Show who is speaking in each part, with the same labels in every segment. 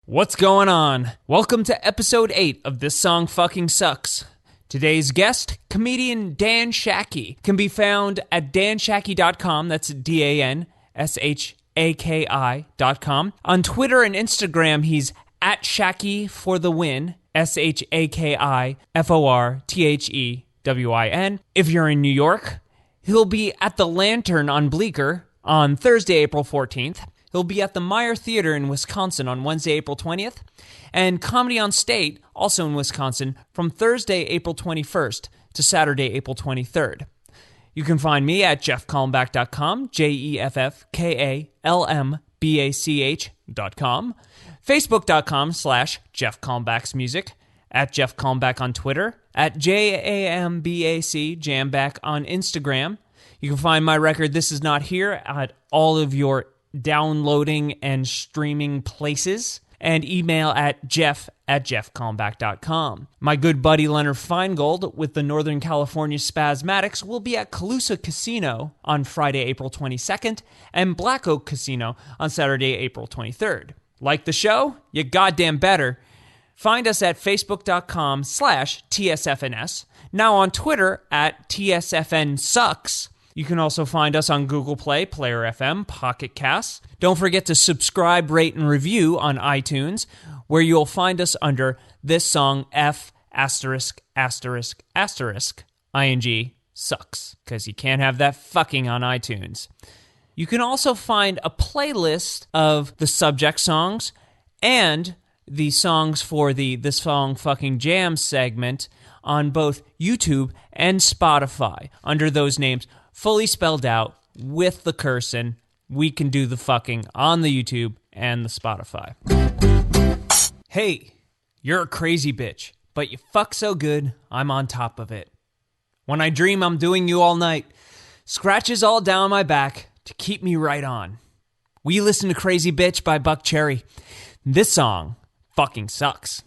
Speaker 1: What's going on? Welcome to episode 8 of This Song Fucking Sucks. Today's guest, comedian Dan Shaki, can be found at danshaki.com, that's DANSHAKI.com. On Twitter and Instagram, he's at Shaki for the win, SHAKIFORTHEWIN. If you're in New York, he'll be at the Lantern on Bleecker on Thursday, April 14th. He'll be at the Meyer Theater in Wisconsin on Wednesday, April 20th, and Comedy on State, also in Wisconsin, from Thursday, April 21st to Saturday, April 23rd. You can find me at jeffkalmbach.com, JEFFKALMBACH.com, facebook.com/JeffKalmbachsmusic, at Jeff Kalmbach on Twitter, at JAMBAC, Jamback on Instagram. You can find my record, This Is Not Here, at all of your downloading and streaming places, and email at jeff@jeffkalmbach.com. My good buddy Leonard Feingold with the Northern California Spasmatics will be at Calusa Casino on Friday, April 22nd, and Black Oak Casino on Saturday, April 23rd. Like the show? You goddamn better. Find us at facebook.com/TSFnS, now on Twitter at TSFnSucks. You can also find us on Google Play, Player FM, Pocket Casts. Don't forget to subscribe, rate, and review on iTunes, where you'll find us under This Song F********* ING sucks, because you can't have that fucking on iTunes. You can also find a playlist of the subject songs and the songs for the This Song Fucking Jam segment on both YouTube and Spotify under those names, fully spelled out with the cursing. We can do the fucking on the YouTube and the Spotify. Hey, you're a crazy bitch, but you fuck so good, I'm on top of it. When I dream I'm doing you all night, scratches all down my back to keep me right on. We listen to Crazy Bitch by Buckcherry. This song fucking sucks.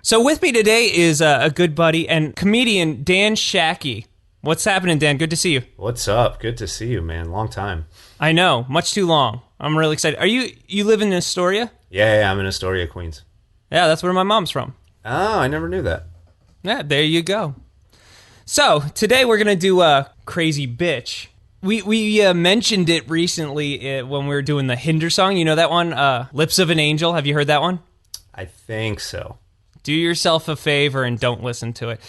Speaker 1: So with me today is a good buddy and comedian, Dan Shaki. What's happening, Dan? Good to see you.
Speaker 2: What's up? Good to see you, man. Long time.
Speaker 1: I know. Much too long. I'm really excited. You live in Astoria?
Speaker 2: Yeah, I'm in Astoria, Queens.
Speaker 1: Yeah, that's where my mom's from.
Speaker 2: Oh, I never knew that.
Speaker 1: Yeah, there you go. So today we're going to do a Crazy Bitch. We mentioned it recently when we were doing the Hinder song. You know that one? Lips of an Angel. Have you heard that one?
Speaker 2: I think so.
Speaker 1: Do yourself a favor and don't listen to it.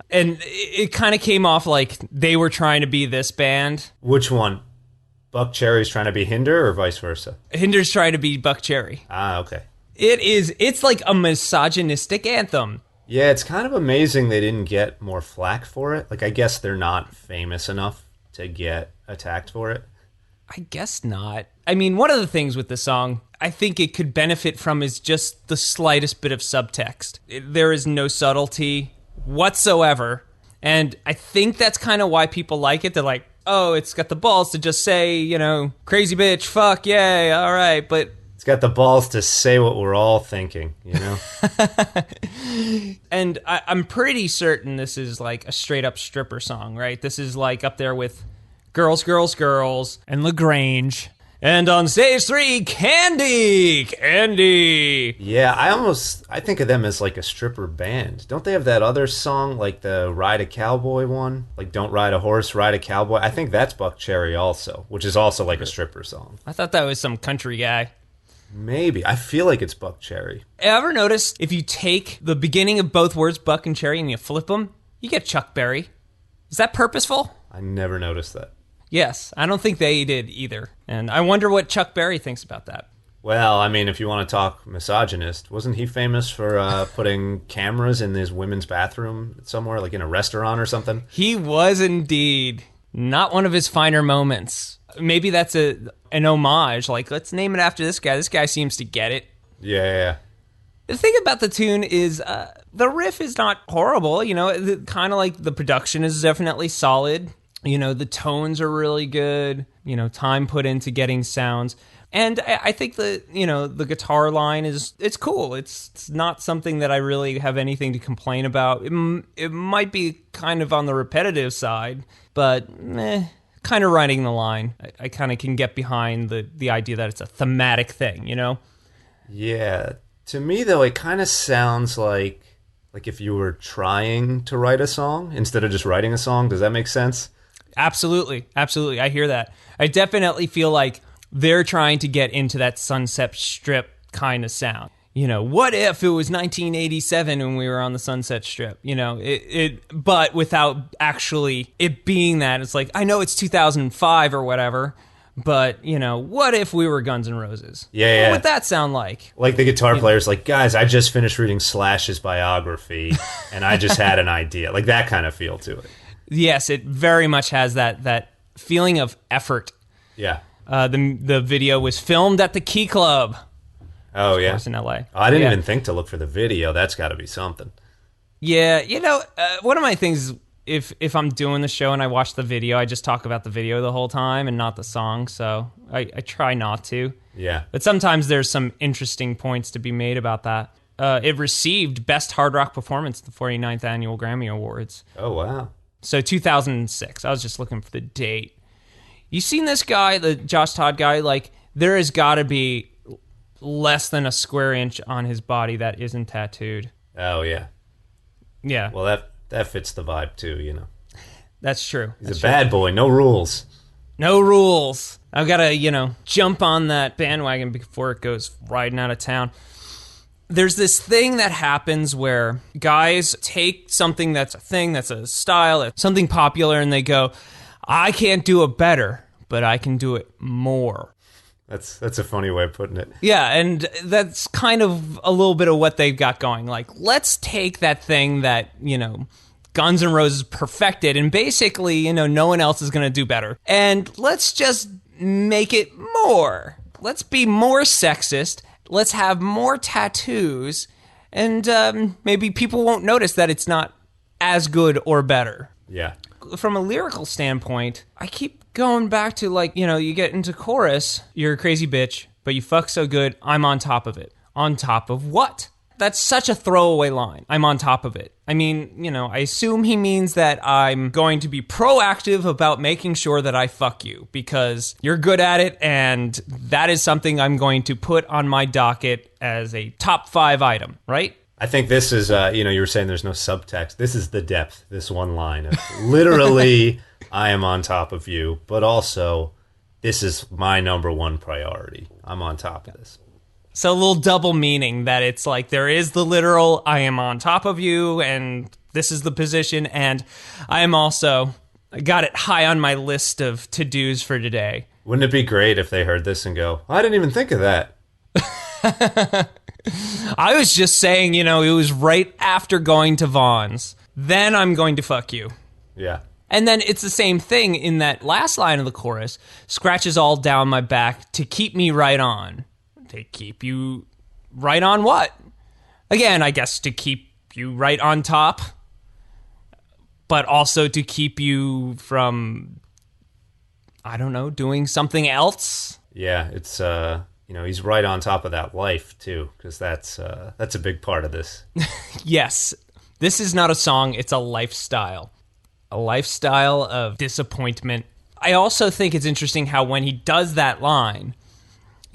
Speaker 1: And it kind of came off like they were trying to be this band.
Speaker 2: Which one? Buckcherry's trying to be Hinder or vice versa?
Speaker 1: Hinder's trying to be Buckcherry.
Speaker 2: Ah, okay.
Speaker 1: It's like a misogynistic anthem.
Speaker 2: Yeah, it's kind of amazing they didn't get more flack for it. Like, I guess they're not famous enough to get attacked for it.
Speaker 1: I guess not. I mean, one of the things with the song I think it could benefit from is just the slightest bit of subtext. There is no subtlety whatsoever. And I think that's kind of why people like it. They're like, oh, it's got the balls to just say, you know, crazy bitch, fuck, yay, all right. But
Speaker 2: it's got the balls to say what we're all thinking, you know?
Speaker 1: And I'm pretty certain this is like a straight up stripper song, right? This is like up there with Girls, Girls, Girls and LaGrange. And on stage 3, Candy!
Speaker 2: Yeah, I think of them as like a stripper band. Don't they have that other song, like the Ride a Cowboy one? Like Don't Ride a Horse, Ride a Cowboy? I think that's Buckcherry also, which is also like a stripper song.
Speaker 1: I thought that was some country guy.
Speaker 2: Maybe. I feel like it's Buckcherry.
Speaker 1: Ever noticed if you take the beginning of both words, Buck and Cherry, and you flip them, you get Chuck Berry? Is that purposeful?
Speaker 2: I never noticed that.
Speaker 1: Yes, I don't think they did either. And I wonder what Chuck Berry thinks about that.
Speaker 2: Well, I mean, if you want to talk misogynist, wasn't he famous for putting cameras in his women's bathroom somewhere, like in a restaurant or something?
Speaker 1: He was indeed. Not one of his finer moments. Maybe that's an homage. Like, let's name it after this guy. This guy seems to get it.
Speaker 2: Yeah.
Speaker 1: The thing about the tune is the riff is not horrible. You know, kind of like the production is definitely solid. You know, the tones are really good. You know, time put into getting sounds. And I think the guitar line it's cool. It's not something that I really have anything to complain about. It might be kind of on the repetitive side, but kind of riding the line. I kind of can get behind the idea that it's a thematic thing, you know?
Speaker 2: Yeah. To me, though, it kind of sounds like if you were trying to write a song instead of just writing a song. Does that make sense?
Speaker 1: Absolutely. I hear that. I definitely feel like they're trying to get into that Sunset Strip kind of sound. You know, what if it was 1987 when we were on the Sunset Strip? You know, but without actually it being that. It's like, I know it's 2005 or whatever, but, you know, what if we were Guns N' Roses?
Speaker 2: Yeah.
Speaker 1: What would that sound like?
Speaker 2: Like the guitar player's like, guys, I just finished reading Slash's biography, and I just had an idea. Like that kind of feel to it.
Speaker 1: Yes, it very much has that feeling of effort.
Speaker 2: Yeah.
Speaker 1: The video was filmed at the Key Club.
Speaker 2: Oh, yeah.
Speaker 1: Of course, in LA.
Speaker 2: Oh, I didn't even think to look for the video. That's got to be something.
Speaker 1: Yeah, you know, one of my things, if I'm doing the show and I watch the video, I just talk about the video the whole time and not the song, so I try not to.
Speaker 2: Yeah.
Speaker 1: But sometimes there's some interesting points to be made about that. It received Best Hard Rock Performance at the 49th Annual Grammy Awards.
Speaker 2: Oh, wow.
Speaker 1: So 2006. I was just looking for the date. You seen this guy, the Josh Todd guy? Like, there has got to be less than a square inch on his body that isn't tattooed.
Speaker 2: Oh, yeah.
Speaker 1: Yeah.
Speaker 2: Well, that fits the vibe, too, you know.
Speaker 1: That's true.
Speaker 2: He's a bad boy. No rules.
Speaker 1: No rules. I've got to, jump on that bandwagon before it goes riding out of town. There's this thing that happens where guys take something that's a thing, that's a style, something popular, and they go, I can't do it better, but I can do it more.
Speaker 2: That's a funny way of putting it.
Speaker 1: Yeah, and that's kind of a little bit of what they've got going. Like, let's take that thing that, Guns N' Roses perfected, and basically, no one else is going to do better. And let's just make it more. Let's be more sexist. Let's have more tattoos. And maybe people won't notice that it's not as good or better.
Speaker 2: Yeah.
Speaker 1: From a lyrical standpoint, I keep going back to, you get into chorus, you're a crazy bitch, but you fuck so good, I'm on top of it. On top of what? That's such a throwaway line. I'm on top of it. I mean, I assume he means that I'm going to be proactive about making sure that I fuck you because you're good at it, and that is something I'm going to put on my docket as a top 5 item, right?
Speaker 2: I think this is, you were saying there's no subtext. This is the depth, this one line of literally, I am on top of you, but also, this is my number one priority. I'm on top of this.
Speaker 1: So a little double meaning that it's like there is the literal, I am on top of you, and this is the position, and I am also, I got it high on my list of to-dos for today.
Speaker 2: Wouldn't it be great if they heard this and go, I didn't even think of that.
Speaker 1: I was just saying, it was right after going to Vaughn's. Then I'm going to fuck you.
Speaker 2: Yeah.
Speaker 1: And then it's the same thing in that last line of the chorus. Scratches all down my back to keep me right on. To keep you right on what? Again, I guess to keep you right on top. But also to keep you from, I don't know, doing something else.
Speaker 2: Yeah, it's... he's right on top of that life, too, because that's a big part of this.
Speaker 1: Yes. This is not a song, it's a lifestyle. A lifestyle of disappointment. I also think it's interesting how when he does that line,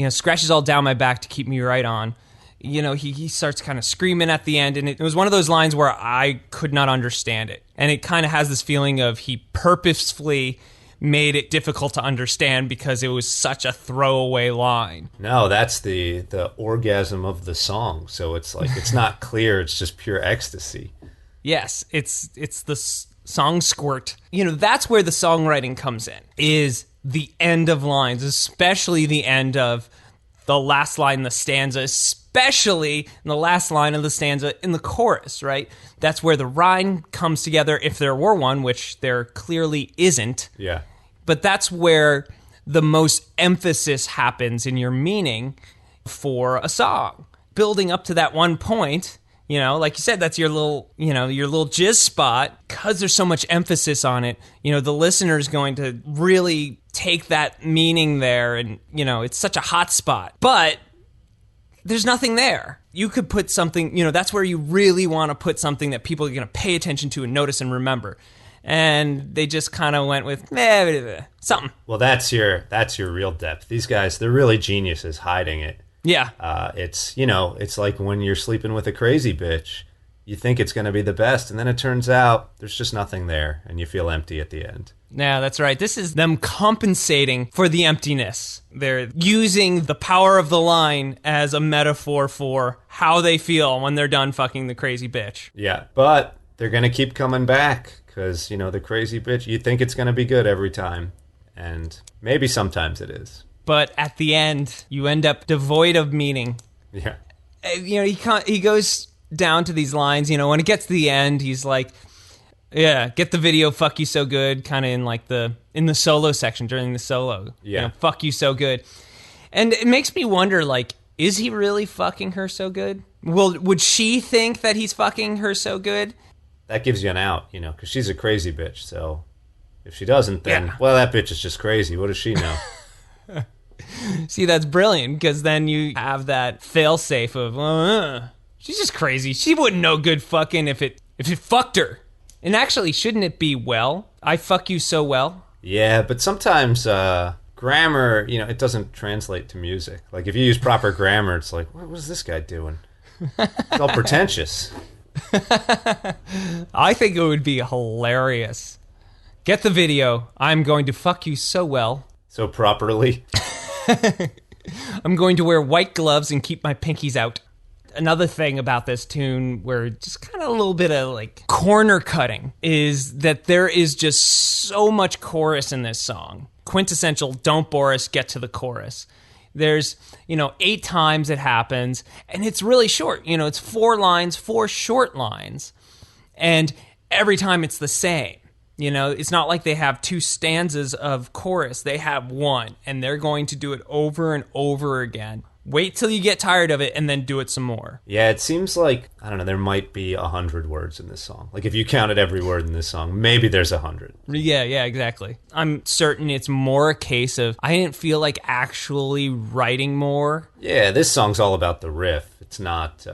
Speaker 1: scratches all down my back to keep me right on, he starts kind of screaming at the end, and it was one of those lines where I could not understand it. And it kind of has this feeling of he purposefully made it difficult to understand because it was such a throwaway line.
Speaker 2: No, that's the orgasm of the song. So it's like, it's not clear, it's just pure ecstasy.
Speaker 1: Yes, it's the song squirt. That's where the songwriting comes in, is the end of lines, especially the end of, the last line in the stanza, especially in the last line of the stanza in the chorus, right? That's where the rhyme comes together, if there were one, which there clearly isn't.
Speaker 2: Yeah.
Speaker 1: But that's where the most emphasis happens in your meaning for a song. Building up to that one point, you know, like you said, that's your little, you know, your little jizz spot. Because there's so much emphasis on it, you know, the listener's going to really take that meaning there, and, you know, it's such a hot spot. But there's nothing there. You could put something, you know, that's where you really want to put something that people are going to pay attention to and notice and remember. And they just kind of went with something.
Speaker 2: Well, that's your real depth. These guys, they're really geniuses hiding it.
Speaker 1: Yeah.
Speaker 2: It's, you know, it's like when you're sleeping with a crazy bitch. You think it's going to be the best, and then it turns out there's just nothing there, and you feel empty at the end.
Speaker 1: Yeah, that's right. This is them compensating for the emptiness. They're using the power of the line as a metaphor for how they feel when they're done fucking the crazy bitch.
Speaker 2: Yeah, but they're going to keep coming back, because, you know, the crazy bitch, you think it's going to be good every time, and maybe sometimes it is.
Speaker 1: But at the end, you end up devoid of meaning.
Speaker 2: Yeah.
Speaker 1: You know, he goes down to these lines, you know, when it gets to the end, he's like, yeah, get the video, fuck you so good, kind of in like in the solo section during the solo.
Speaker 2: Yeah.
Speaker 1: You know, fuck you so good. And it makes me wonder, like, is he really fucking her so good? Well, would she think that he's fucking her so good?
Speaker 2: That gives you an out, you know, because she's a crazy bitch, so if she doesn't, then, well, that bitch is just crazy. What does she know?
Speaker 1: See, that's brilliant, because then you have that fail-safe of, she's just crazy. She wouldn't know good fucking if it fucked her. And actually, shouldn't it be well? I fuck you so well.
Speaker 2: Yeah, but sometimes grammar, you know, it doesn't translate to music. Like, if you use proper grammar, it's like, what was this guy doing? It's all pretentious.
Speaker 1: I think it would be hilarious. Get the video. I'm going to fuck you so well.
Speaker 2: So properly.
Speaker 1: I'm going to wear white gloves and keep my pinkies out. Another thing about this tune, where just kind of a little bit of like corner cutting, is that there is just so much chorus in this song. Quintessential, don't bore us, get to the chorus. There's, you know, 8 times it happens, and it's really short. You know, it's 4 lines, 4 short lines, and every time it's the same. You know, it's not like they have 2 stanzas of chorus. They have 1, and they're going to do it over and over again. Wait till you get tired of it, and then do it some more.
Speaker 2: Yeah, it seems like, I don't know, there might be 100 words in this song. Like, if you counted every word in this song, maybe there's 100.
Speaker 1: Yeah, exactly. I'm certain it's more a case of, I didn't feel like actually writing more.
Speaker 2: Yeah, this song's all about the riff. It's not,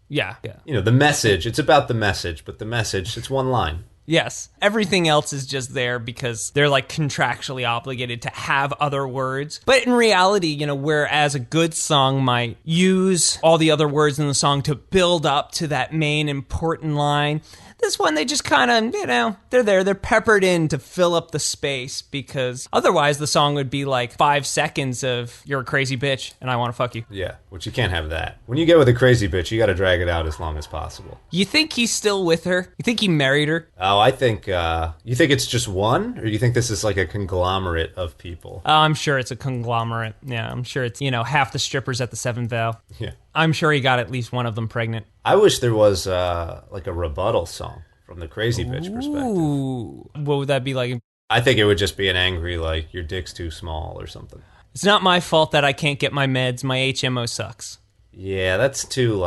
Speaker 1: Yeah.
Speaker 2: you know, the message. It's about the message, but the message, it's one line.
Speaker 1: Yes. Everything else is just there because they're like contractually obligated to have other words. But in reality, you know, whereas a good song might use all the other words in the song to build up to that main important line, this one, they just kind of, you know, they're peppered in to fill up the space, because otherwise the song would be like 5 seconds of, you're a crazy bitch and I want to fuck you.
Speaker 2: Yeah, which you can't have that. When you get with a crazy bitch, you got to drag it out as long as possible.
Speaker 1: You think he's still with her? You think he married her?
Speaker 2: Oh, I think, you think it's just one? Or you think this is like a conglomerate of people?
Speaker 1: I'm sure it's a conglomerate. Yeah, I'm sure it's, you know, half the strippers at the 7th Vow.
Speaker 2: Yeah.
Speaker 1: I'm sure he got at least one of them pregnant.
Speaker 2: I wish there was like a rebuttal song from the crazy bitch perspective.
Speaker 1: Ooh. What would that be like?
Speaker 2: I think it would just be an angry, like, your dick's too small or something.
Speaker 1: It's not my fault that I can't get my meds. My HMO sucks.
Speaker 2: Yeah, that's too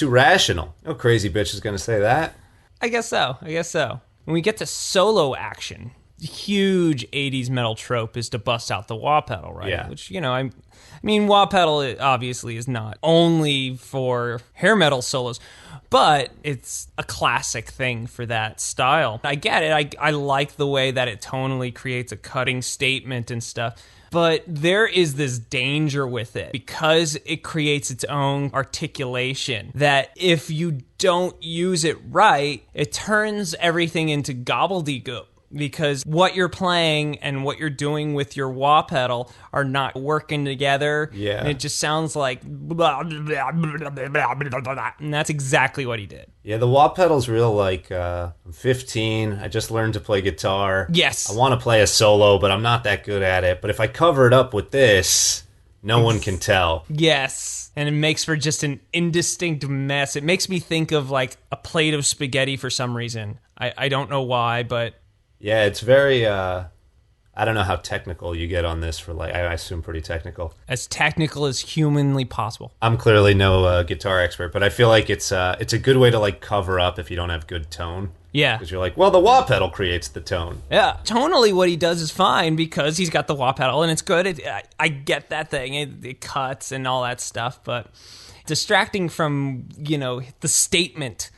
Speaker 2: rational. No crazy bitch is going to say that.
Speaker 1: I guess so. When we get to solo action, the huge 80s metal trope is to bust out the wah pedal, right?
Speaker 2: Yeah.
Speaker 1: Which, you know, I mean, wah pedal obviously is not only for hair metal solos, but it's a classic thing for that style. I get it. I like the way that it tonally creates a cutting statement and stuff. But there is this danger with it, because it creates its own articulation, that if you don't use it right, it turns everything into gobbledygook. Because what you're playing and what you're doing with your wah pedal are not working together.
Speaker 2: Yeah.
Speaker 1: And it just sounds like blah, blah, blah, blah, blah, blah, and that's exactly what he did.
Speaker 2: Yeah, the wah pedal's real, like, I'm 15, I just learned to play guitar.
Speaker 1: Yes.
Speaker 2: I want to play a solo, but I'm not that good at it. But if I cover it up with this, No one can tell.
Speaker 1: Yes. And it makes for just an indistinct mess. It makes me think of like a plate of spaghetti for some reason. I don't know why, but...
Speaker 2: Yeah, it's very... I don't know how technical you get on this for like... I assume pretty technical.
Speaker 1: As technical as humanly possible.
Speaker 2: I'm clearly no guitar expert, but I feel like it's a good way to like cover up if you don't have good tone.
Speaker 1: Yeah.
Speaker 2: Because you're like, well, the wah pedal creates the tone.
Speaker 1: Yeah. Tonally, what he does is fine because he's got the wah pedal and it's good. I get that thing. It cuts and all that stuff, but distracting from, the statement.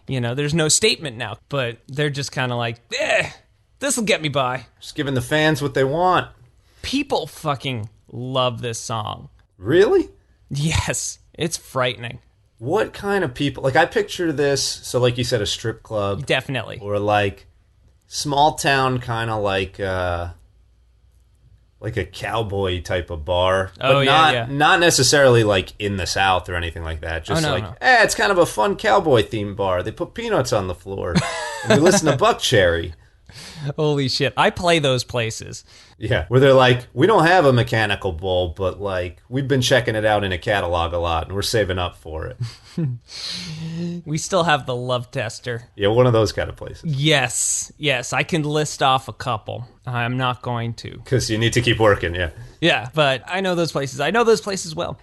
Speaker 1: There's no statement now, but they're just kind of like, this will get me by.
Speaker 2: Just giving the fans what they want.
Speaker 1: People fucking love this song.
Speaker 2: Really?
Speaker 1: Yes. It's frightening.
Speaker 2: What kind of people... Like, I picture this, so like you said, a strip club.
Speaker 1: Definitely.
Speaker 2: Or like small town kind of like a cowboy type of bar.
Speaker 1: Oh,
Speaker 2: But not necessarily like in the South or anything like that. Just it's kind of a fun cowboy themed bar. They put peanuts on the floor. And we listen to Buckcherry.
Speaker 1: Holy shit. I play those places.
Speaker 2: Yeah, where they're like, we don't have a mechanical bull, but like, we've been checking it out in a catalog a lot, and we're saving up for it.
Speaker 1: We still have the love tester.
Speaker 2: Yeah, one of those kind of places.
Speaker 1: Yes, I can list off a couple. I'm not going to.
Speaker 2: Because you need to keep working, yeah.
Speaker 1: Yeah, but I know those places. I know those places well.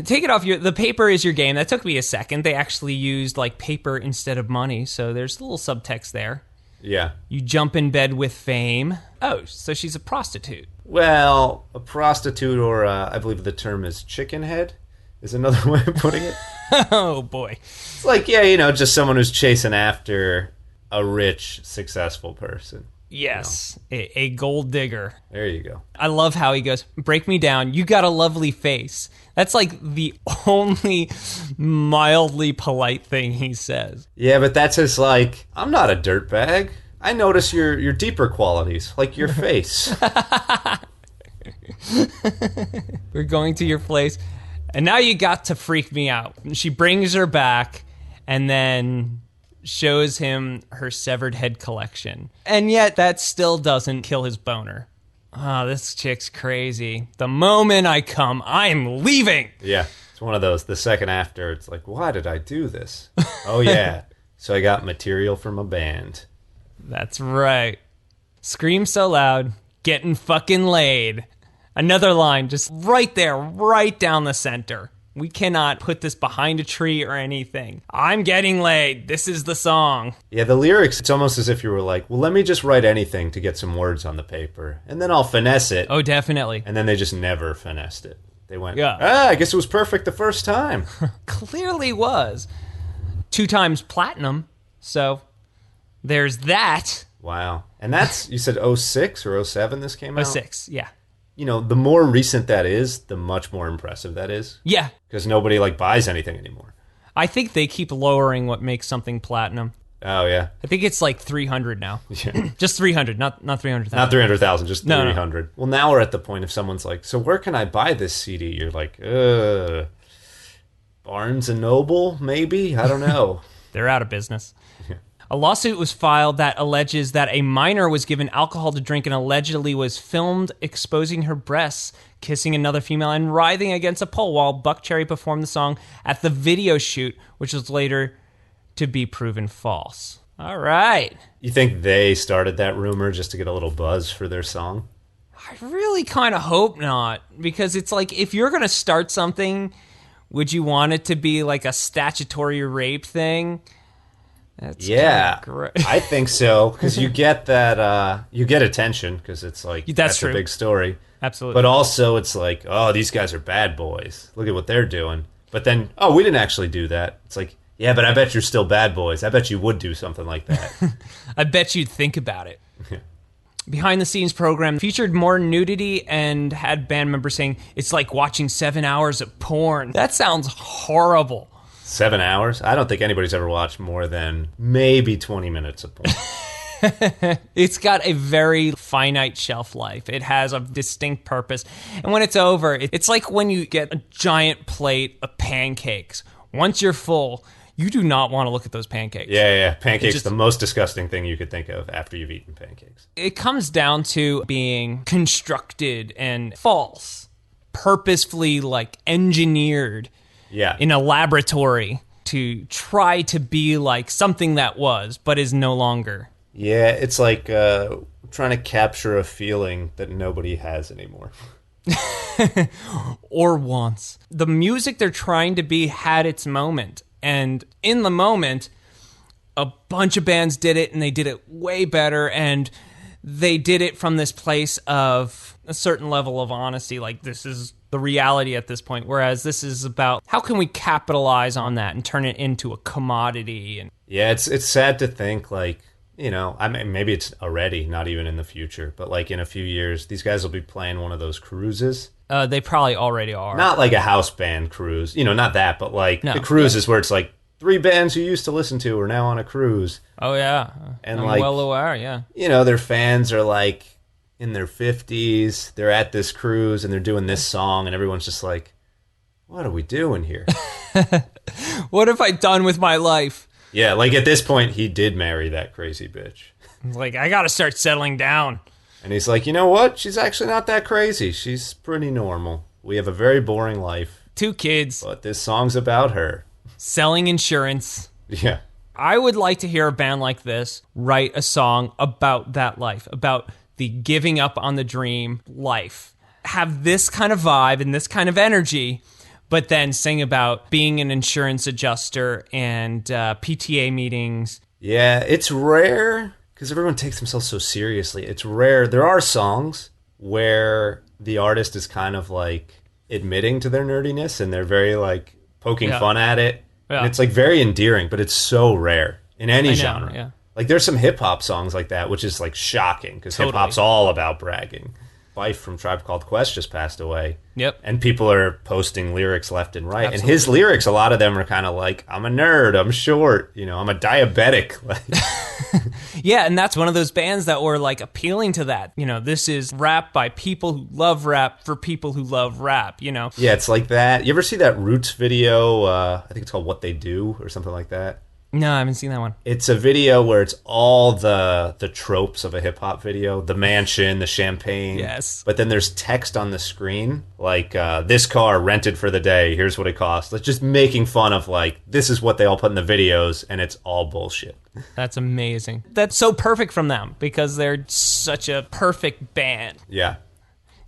Speaker 1: Take it off the paper is your game. That took me a second. They actually used like paper instead of money, so there's a little subtext there.
Speaker 2: Yeah.
Speaker 1: You jump in bed with fame. Oh, so she's a prostitute.
Speaker 2: Well, a prostitute, or I believe the term is chicken head, is another way of putting it.
Speaker 1: Oh, boy.
Speaker 2: It's like, just someone who's chasing after a rich, successful person.
Speaker 1: Yes, a gold digger.
Speaker 2: There you go.
Speaker 1: I love how he goes, break me down, you got a lovely face. That's like the only mildly polite thing he says.
Speaker 2: Yeah, but that's his like, I'm not a dirtbag. I notice your deeper qualities, like your face.
Speaker 1: We're going to your place, and now you got to freak me out. She brings her back, and then shows him her severed head collection. And yet that still doesn't kill his boner. Oh, this chick's crazy. The moment I come, I'm leaving.
Speaker 2: Yeah, it's one of those. The second after, it's like, why did I do this? Oh, yeah. So I got material from a band.
Speaker 1: That's right. Scream so loud, getting fucking laid. Another line just right there, right down the center. We cannot put this behind a tree or anything. I'm getting laid. This is the song.
Speaker 2: Yeah, the lyrics, it's almost as if you were like, well, let me just write anything to get some words on the paper, and then I'll finesse it.
Speaker 1: Oh, definitely.
Speaker 2: And then they just never finessed it. They went,
Speaker 1: yeah.
Speaker 2: I guess it was perfect the first time.
Speaker 1: Clearly was. 2 times platinum, so there's that.
Speaker 2: Wow. And that's, you said 06 or 07 this came out?
Speaker 1: 06, yeah.
Speaker 2: The more recent that is, the much more impressive that is.
Speaker 1: Yeah.
Speaker 2: Because nobody, buys anything anymore.
Speaker 1: I think they keep lowering what makes something platinum.
Speaker 2: Oh, yeah.
Speaker 1: I think it's like 300 now.
Speaker 2: Yeah.
Speaker 1: Just 300, not 300,000.
Speaker 2: Not 300,000, just 300.
Speaker 1: No.
Speaker 2: Well, now we're at the point if someone's like, so where can I buy this CD? You're like, Barnes & Noble, maybe? I don't know.
Speaker 1: They're out of business. A lawsuit was filed that alleges that a minor was given alcohol to drink and allegedly was filmed exposing her breasts, kissing another female, and writhing against a pole while Buckcherry performed the song at the video shoot, which was later to be proven false. All right.
Speaker 2: You think they started that rumor just to get a little buzz for their song?
Speaker 1: I really kind of hope not, because it's like, if you're going to start something, would you want it to be like a statutory rape thing? That's great.
Speaker 2: I think so, because you get that, you get attention, because it's like, that's
Speaker 1: true.
Speaker 2: A big story.
Speaker 1: Absolutely.
Speaker 2: But also, it's like, oh, these guys are bad boys. Look at what they're doing. But then, oh, we didn't actually do that. It's like, yeah, but I bet you're still bad boys. I bet you would do something like that.
Speaker 1: I bet you'd think about it. Behind-the-scenes program featured more nudity and had band members saying, it's like watching 7 hours of porn. That sounds horrible.
Speaker 2: 7 hours? I don't think anybody's ever watched more than maybe 20 minutes of porn.
Speaker 1: It's got a very finite shelf life. It has a distinct purpose. And when it's over, it's like when you get a giant plate of pancakes. Once you're full, you do not want to look at those pancakes.
Speaker 2: Yeah. Pancakes, the most disgusting thing you could think of after you've eaten pancakes.
Speaker 1: It comes down to being constructed and false. purposefully like engineered in a laboratory to try to be like something that was, but is no longer.
Speaker 2: Yeah, it's like trying to capture a feeling that nobody has anymore.
Speaker 1: Or wants. The music they're trying to be had its moment. And in the moment, a bunch of bands did it, and they did it way better, and they did it from this place of a certain level of honesty, like this is the reality at this point, whereas this is about how can we capitalize on that and turn it into a commodity. And
Speaker 2: yeah, it's sad to think, like, you know, I mean, maybe it's already, not even in the future, but like in a few years, these guys will be playing one of those cruises.
Speaker 1: They probably already are.
Speaker 2: Not like a house band cruise, you know, not that, but like the cruises where it's like 3 bands you used to listen to are now on a cruise.
Speaker 1: Oh, yeah.
Speaker 2: And
Speaker 1: I'm
Speaker 2: like,
Speaker 1: well aware, yeah.
Speaker 2: You know, their fans are like in their 50s. They're at this cruise and they're doing this song, and everyone's just like, what are we doing here?
Speaker 1: What have I done with my life?
Speaker 2: Yeah, like at this point, he did marry that crazy bitch.
Speaker 1: Like, I got to start settling down.
Speaker 2: And he's like, you know what? She's actually not that crazy. She's pretty normal. We have a very boring life.
Speaker 1: 2 kids.
Speaker 2: But this song's about her.
Speaker 1: Selling insurance.
Speaker 2: Yeah.
Speaker 1: I would like to hear a band like this write a song about that life, about the giving up on the dream life. Have this kind of vibe and this kind of energy, but then sing about being an insurance adjuster and PTA meetings.
Speaker 2: Yeah, it's rare because everyone takes themselves so seriously. It's rare. There are songs where the artist is kind of like admitting to their nerdiness and they're very like poking fun at it. Yeah. And it's like very endearing, but it's so rare in any genre.
Speaker 1: Yeah.
Speaker 2: Like there's some hip hop songs like that, which is like shocking because hip hop's all about bragging. Fife from Tribe Called Quest just passed away.
Speaker 1: Yep.
Speaker 2: And people are posting lyrics left and right.
Speaker 1: Absolutely.
Speaker 2: And his lyrics, a lot of them are kind of like, I'm a nerd, I'm short, you know, I'm a diabetic.
Speaker 1: Yeah, and that's one of those bands that were like appealing to that. You know, this is rap by people who love rap for people who love rap, you know?
Speaker 2: Yeah, it's like that. You ever see that Roots video? I think it's called What They Do or something like that.
Speaker 1: No, I haven't seen that one.
Speaker 2: It's a video where it's all the tropes of a hip-hop video. The mansion, the champagne.
Speaker 1: Yes.
Speaker 2: But then there's text on the screen, like, this car rented for the day, here's what it costs. It's just making fun of, like, this is what they all put in the videos, and it's all bullshit.
Speaker 1: That's amazing. That's so perfect from them, because they're such a perfect band.
Speaker 2: Yeah.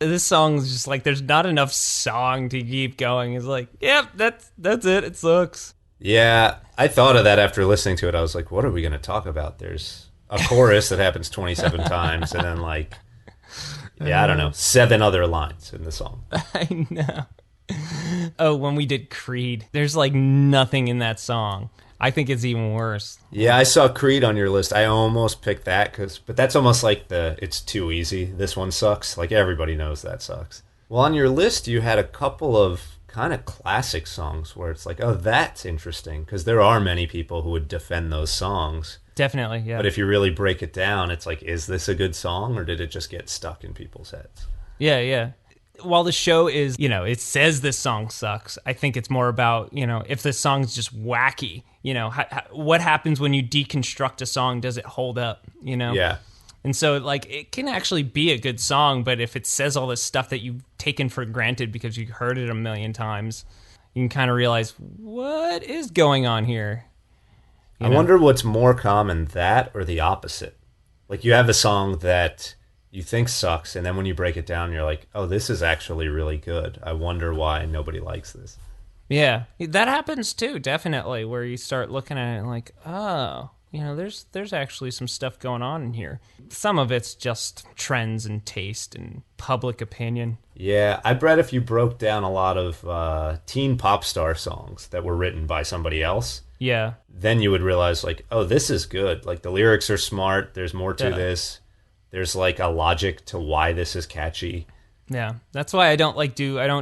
Speaker 1: This song's just like, there's not enough song to keep going. It's like, yep, that's it. It sucks.
Speaker 2: Yeah, I thought of that after listening to it. I was like, what are we going to talk about? There's a chorus that happens 27 times, and then like, I don't know, 7 other lines in the song.
Speaker 1: I know. Oh, when we did Creed, there's like nothing in that song. I think it's even worse.
Speaker 2: Yeah, I saw Creed on your list. I almost picked that, but that's almost like it's too easy. This one sucks. Like, everybody knows that sucks. Well, on your list, you had a couple of kind of classic songs where it's like, oh, that's interesting, because there are many people who would defend those songs.
Speaker 1: Definitely, yeah.
Speaker 2: But if you really break it down, it's like, is this a good song, or did it just get stuck in people's heads?
Speaker 1: Yeah. While the show is, you know, it says this song sucks, I think it's more about, you know, if this song's just wacky, you know, what happens when you deconstruct a song? Does it hold up, you know?
Speaker 2: Yeah.
Speaker 1: And so, like, it can actually be a good song, but if it says all this stuff that you've taken for granted because you heard it a million times, you can kind of realize, what is going on here?
Speaker 2: I wonder what's more common, that or the opposite. Like, you have a song that you think sucks, and then when you break it down, you're like, oh, this is actually really good. I wonder why nobody likes this.
Speaker 1: Yeah, that happens too, definitely, where you start looking at it like, oh, you know, there's actually some stuff going on in here. Some of it's just trends and taste and public opinion.
Speaker 2: Yeah, I bet if you broke down a lot of teen pop star songs that were written by somebody else,
Speaker 1: yeah,
Speaker 2: then you would realize, like, oh, this is good. Like, the lyrics are smart. There's more to this. There's, like, a logic to why this is catchy.
Speaker 1: Yeah, that's why I don't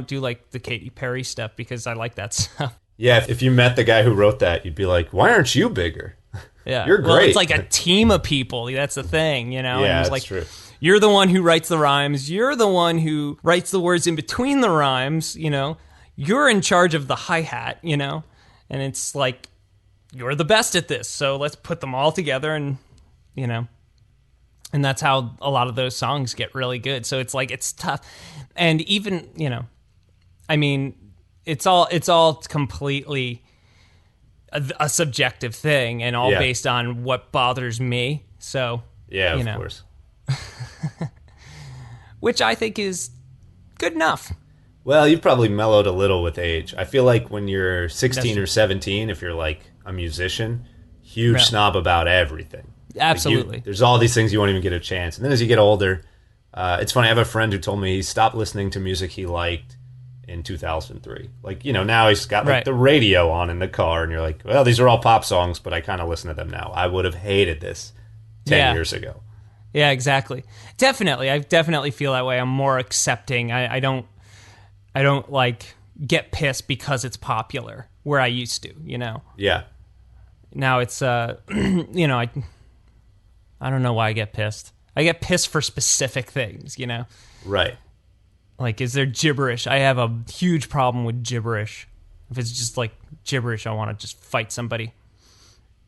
Speaker 1: do like the Katy Perry stuff, because I like that stuff.
Speaker 2: Yeah, if you met the guy who wrote that, you'd be like, why aren't you bigger?
Speaker 1: Yeah,
Speaker 2: you're great.
Speaker 1: Well, it's like a team of people. That's the thing, you know?
Speaker 2: Yeah,
Speaker 1: and it's
Speaker 2: that's
Speaker 1: like,
Speaker 2: true.
Speaker 1: You're the one who writes the rhymes. You're the one who writes the words in between the rhymes, you know? You're in charge of the hi-hat, you know? And it's like, you're the best at this, so let's put them all together and, you know... And that's how a lot of those songs get really good. So it's like, it's tough. And even, you know, I mean, it's all completely a subjective thing, and all based on what bothers me. So
Speaker 2: yeah, of course.
Speaker 1: Which I think is good enough.
Speaker 2: Well, you've probably mellowed a little with age. I feel like when you're 16 or 17, if you're like a musician, huge snob about everything.
Speaker 1: Absolutely.
Speaker 2: Like there's all these things you won't even get a chance. And then as you get older, it's funny, I have a friend who told me he stopped listening to music he liked in 2003. Like, now he's got like the radio on in the car, and you're like, well, these are all pop songs, but I kind of listen to them now. I would have hated this 10 years ago.
Speaker 1: Yeah, exactly. Definitely. I definitely feel that way. I'm more accepting. I don't like get pissed because it's popular where I used to,
Speaker 2: Yeah.
Speaker 1: Now it's, I don't know why I get pissed. I get pissed for specific things,
Speaker 2: Right.
Speaker 1: Like, is there gibberish? I have a huge problem with gibberish. If it's just like gibberish, I want to just fight somebody.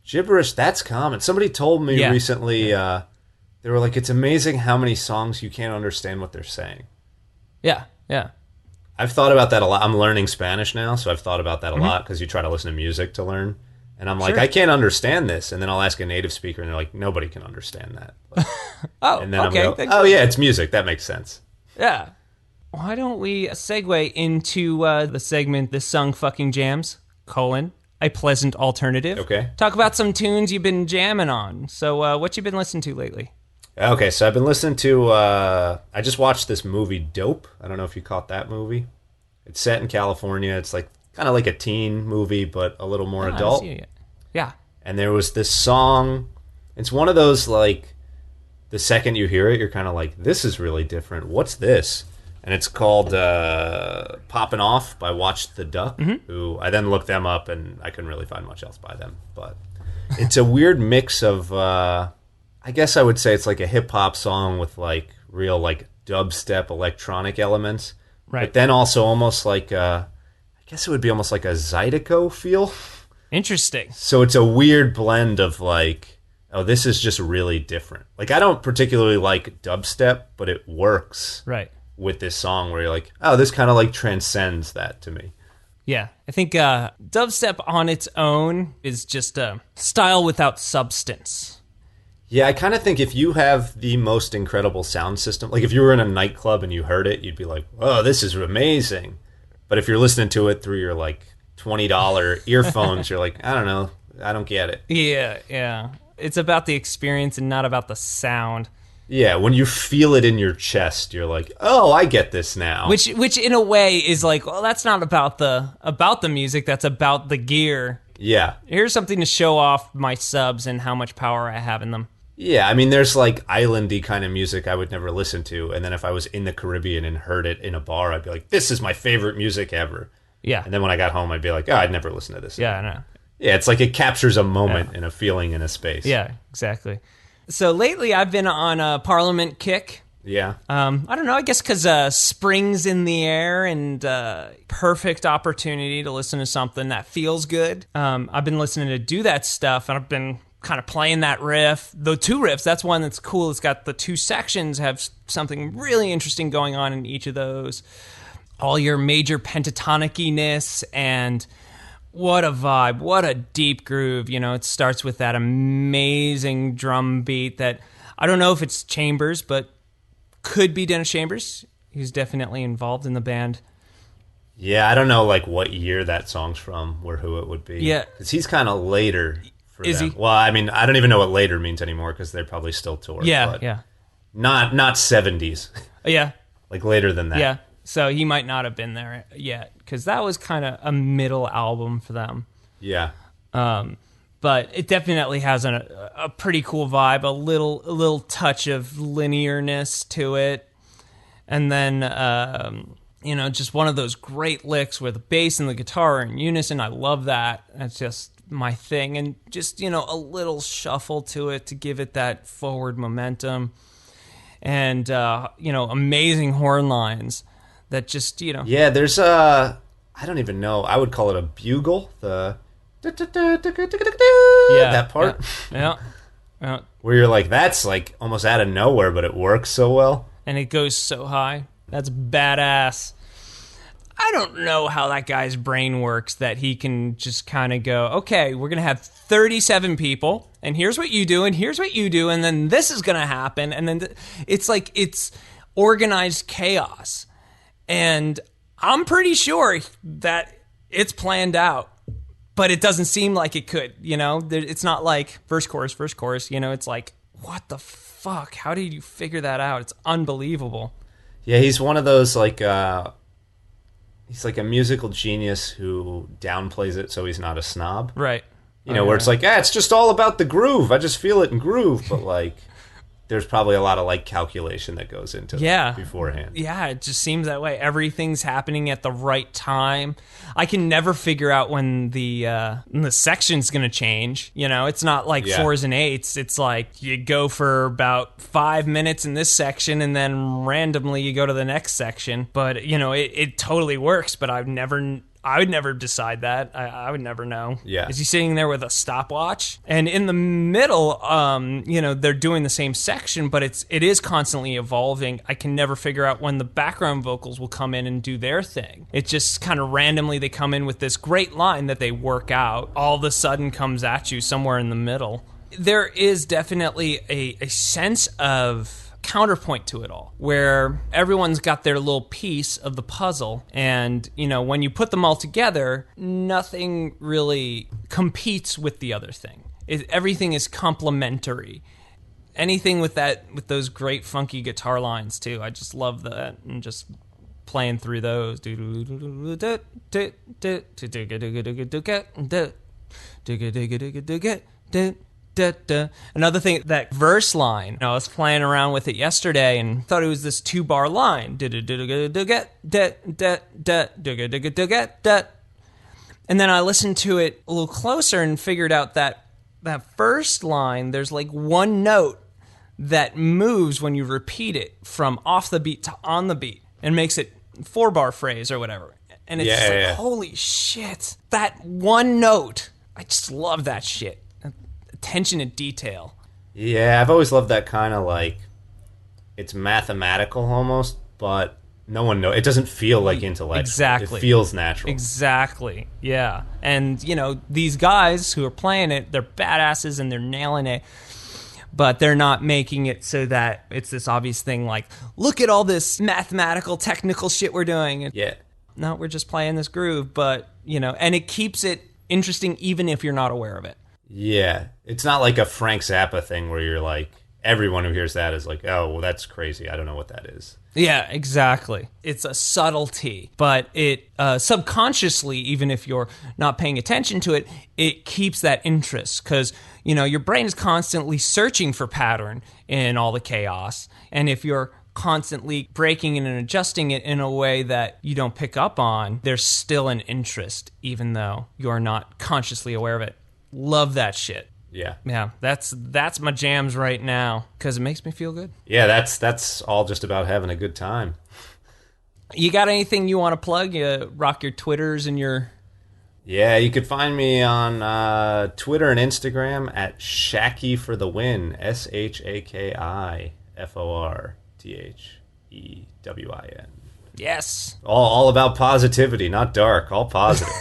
Speaker 2: Gibberish, that's common. Somebody told me recently, they were like, it's amazing how many songs you can't understand what they're saying.
Speaker 1: Yeah, yeah.
Speaker 2: I've thought about that a lot. I'm learning Spanish now, so I've thought about that a lot because you try to listen to music to learn. And I'm like, I can't understand this. And then I'll ask a native speaker, and they're like, nobody can understand that.
Speaker 1: And then okay.
Speaker 2: I'm go, yeah, it's music. That makes sense.
Speaker 1: Yeah. Why don't we segue into the segment, The Sung Fucking Jams, a pleasant alternative.
Speaker 2: Okay.
Speaker 1: Talk about some tunes you've been jamming on. So what you been listening to lately?
Speaker 2: Okay, so I've been listening to, I just watched this movie, Dope. I don't know if you caught that movie. It's set in California. It's like kind of like a teen movie, but a little more adult.
Speaker 1: I haven't seen it yet. Yeah.
Speaker 2: And there was this song. It's one of those, like, the second you hear it, you're kind of like, this is really different. What's this? And it's called Poppin' Off by Watch the Duck, who I then looked them up, and I couldn't really find much else by them. But it's a weird mix of, I guess I would say it's like a hip-hop song with, like, real, like, dubstep electronic elements.
Speaker 1: Right.
Speaker 2: But then also almost like, I guess it would be almost like a Zydeco feel.
Speaker 1: Interesting.
Speaker 2: So it's a weird blend of, like, oh, this is just really different. Like, I don't particularly like dubstep, but it works.
Speaker 1: Right.
Speaker 2: With this song where you're like, oh, this kind of like transcends that to me.
Speaker 1: Yeah, I think dubstep on its own is just a style without substance.
Speaker 2: Yeah, I kind of think if you have the most incredible sound system, like if you were in a nightclub and you heard it, you'd be like, oh, this is amazing. But if you're listening to it through your like $20 earphones, you're like, I don't know, I don't get it.
Speaker 1: Yeah. It's about the experience and not about the sound.
Speaker 2: Yeah, when you feel it in your chest, you're like, "Oh, I get this now."
Speaker 1: Which in a way is like, well, that's not about the music, that's about the gear.
Speaker 2: Yeah.
Speaker 1: Here's something to show off my subs and how much power I have in them.
Speaker 2: Yeah, I mean, there's like islandy kind of music I would never listen to, and then if I was in the Caribbean and heard it in a bar, I'd be like, "This is my favorite music ever."
Speaker 1: Yeah.
Speaker 2: And then when I got home, I'd be like, "Oh, I'd never listen to this."
Speaker 1: Yeah, I know.
Speaker 2: Yeah, it's like it captures a moment and a feeling in a space.
Speaker 1: Yeah, exactly. So lately I've been on a Parliament kick.
Speaker 2: Yeah.
Speaker 1: I don't know, I guess because spring's in the air and perfect opportunity to listen to something that feels good. I've been listening to Do That Stuff, and I've been kind of playing that riff. The two riffs, that's one that's cool. It's got the two sections, have something really interesting going on in each of those. All your major pentatonic-iness, and what a vibe, what a deep groove. It starts with that amazing drum beat that, I don't know if it's Chambers, but could be Dennis Chambers. He's definitely involved in the band.
Speaker 2: Yeah, I don't know like what year that song's from or who it would be.
Speaker 1: Yeah.
Speaker 2: Because he's kind of later for
Speaker 1: Is
Speaker 2: them.
Speaker 1: he?
Speaker 2: Well, I mean, I don't even know what later means anymore because they're probably still touring.
Speaker 1: Yeah.
Speaker 2: Not 70s.
Speaker 1: Yeah.
Speaker 2: Like later than that.
Speaker 1: Yeah. So he might not have been there yet, because that was kind of a middle album for them.
Speaker 2: Yeah.
Speaker 1: But it definitely has a pretty cool vibe, a little touch of linearness to it. And then, just one of those great licks where the bass and the guitar are in unison. I love that. That's just my thing. And just, a little shuffle to it to give it that forward momentum. And, amazing horn lines. That just,
Speaker 2: Yeah, there's I don't even know. I would call it a bugle. The that part.
Speaker 1: Yeah.
Speaker 2: Where you're like, that's like almost out of nowhere, but it works so well.
Speaker 1: And it goes so high. That's badass. I don't know how that guy's brain works that he can just kind of go, okay, we're going to have 37 people, and here's what you do, and here's what you do, and then this is going to happen. And then it's like it's organized chaos. And I'm pretty sure that it's planned out, but it doesn't seem like it could, you know? It's not like first chorus, you know? It's like, what the fuck? How did you figure that out? It's unbelievable.
Speaker 2: Yeah, he's one of those, like, he's like a musical genius who downplays it so he's not a snob.
Speaker 1: Right.
Speaker 2: You know, where it's like, it's just all about the groove. I just feel it in groove. But, like, there's probably a lot of, like, calculation that goes into it beforehand.
Speaker 1: Yeah, it just seems that way. Everything's happening at the right time. I can never figure out when the section's going to change. You know, it's not like 4s and 8s. It's like you go for about 5 minutes in this section and then randomly you go to the next section. But, you know, it totally works, but I would never decide that. I would never know.
Speaker 2: Yeah.
Speaker 1: Is he sitting there with a stopwatch? And in the middle, you know, they're doing the same section, but it is constantly evolving. I can never figure out when the background vocals will come in and do their thing. It just kind of randomly they come in with this great line that they work out. All of a sudden comes at you somewhere in the middle. There is definitely a sense of counterpoint to it all, where everyone's got their little piece of the puzzle, and you know, when you put them all together, nothing really competes with the other thing. Everything is complementary. Anything with those great funky guitar lines too. I just love that, and just playing through those. Another thing, that verse line, I was playing around with it yesterday and thought it was this 2-bar line. And then I listened to it a little closer and figured out that first line, there's like one note that moves when you repeat it from off the beat to on the beat and makes it 4-bar phrase or whatever. And it's holy shit. That one note, I just love that shit. Attention to detail.
Speaker 2: Yeah, I've always loved that kind of, like, it's mathematical almost, but no one knows. It doesn't feel like intellectual.
Speaker 1: Exactly.
Speaker 2: It feels natural.
Speaker 1: Exactly. Yeah. And, you know, these guys who are playing it, they're badasses and they're nailing it, but they're not making it so that it's this obvious thing like, look at all this mathematical, technical shit we're doing.
Speaker 2: Yeah.
Speaker 1: No, we're just playing this groove, but, you know, and it keeps it interesting even if you're not aware of it.
Speaker 2: Yeah, it's not like a Frank Zappa thing where you're like, everyone who hears that is like, oh, well, that's crazy. I don't know what that is.
Speaker 1: Yeah, exactly. It's a subtlety, but it subconsciously, even if you're not paying attention to it, it keeps that interest because, you know, your brain is constantly searching for pattern in all the chaos. And if you're constantly breaking it and adjusting it in a way that you don't pick up on, there's still an interest, even though you're not consciously aware of it. Love that shit.
Speaker 2: Yeah.
Speaker 1: Yeah, that's my jams right now because it makes me feel good.
Speaker 2: Yeah, that's all just about having a good time.
Speaker 1: You got anything you want to plug? You rock your Twitters and your...
Speaker 2: Yeah, you could find me on Twitter and Instagram at Shaki for the Win. SHAKIFORTHEWIN.
Speaker 1: Yes.
Speaker 2: All about positivity, not dark. All positive.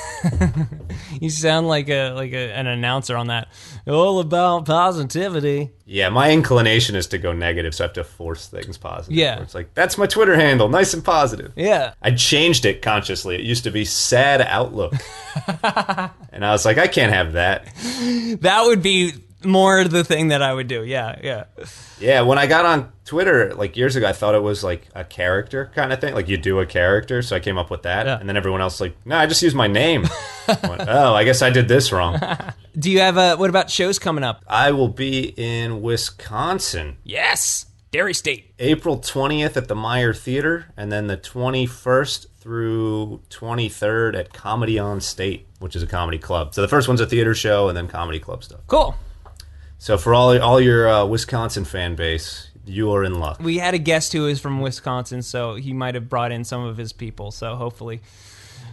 Speaker 1: You sound like an announcer on that. All about positivity.
Speaker 2: Yeah, my inclination is to go negative, so I have to force things positive.
Speaker 1: Yeah.
Speaker 2: It's like, that's my Twitter handle, nice and positive.
Speaker 1: Yeah.
Speaker 2: I changed it consciously. It used to be Sad Outlook. And I was like, I can't have that.
Speaker 1: That would be more the thing that I would do. Yeah.
Speaker 2: Yeah, when I got on Twitter, like, years ago, I thought it was, like, a character kind of thing. Like, you do a character, so I came up with that. Yeah. And then everyone else was like, no, I just used my name. I went, oh, I guess I did this wrong.
Speaker 1: Do you have, what about shows coming up?
Speaker 2: I will be in Wisconsin.
Speaker 1: Yes! Dairy State.
Speaker 2: April 20th at the Meyer Theater, and then the 21st through 23rd at Comedy on State, which is a comedy club. So the first one's a theater show, and then comedy club stuff.
Speaker 1: Cool.
Speaker 2: So for all your Wisconsin fan base, you are in luck.
Speaker 1: We had a guest who is from Wisconsin, so he might have brought in some of his people. So hopefully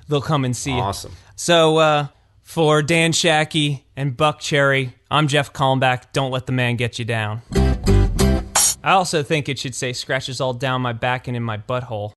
Speaker 1: they'll come and see
Speaker 2: Awesome.
Speaker 1: it. So for Dan Shaki and Buckcherry, I'm Jeff Kalmbach. Don't let the man get you down. I also think it should say scratches all down my back and in my butthole.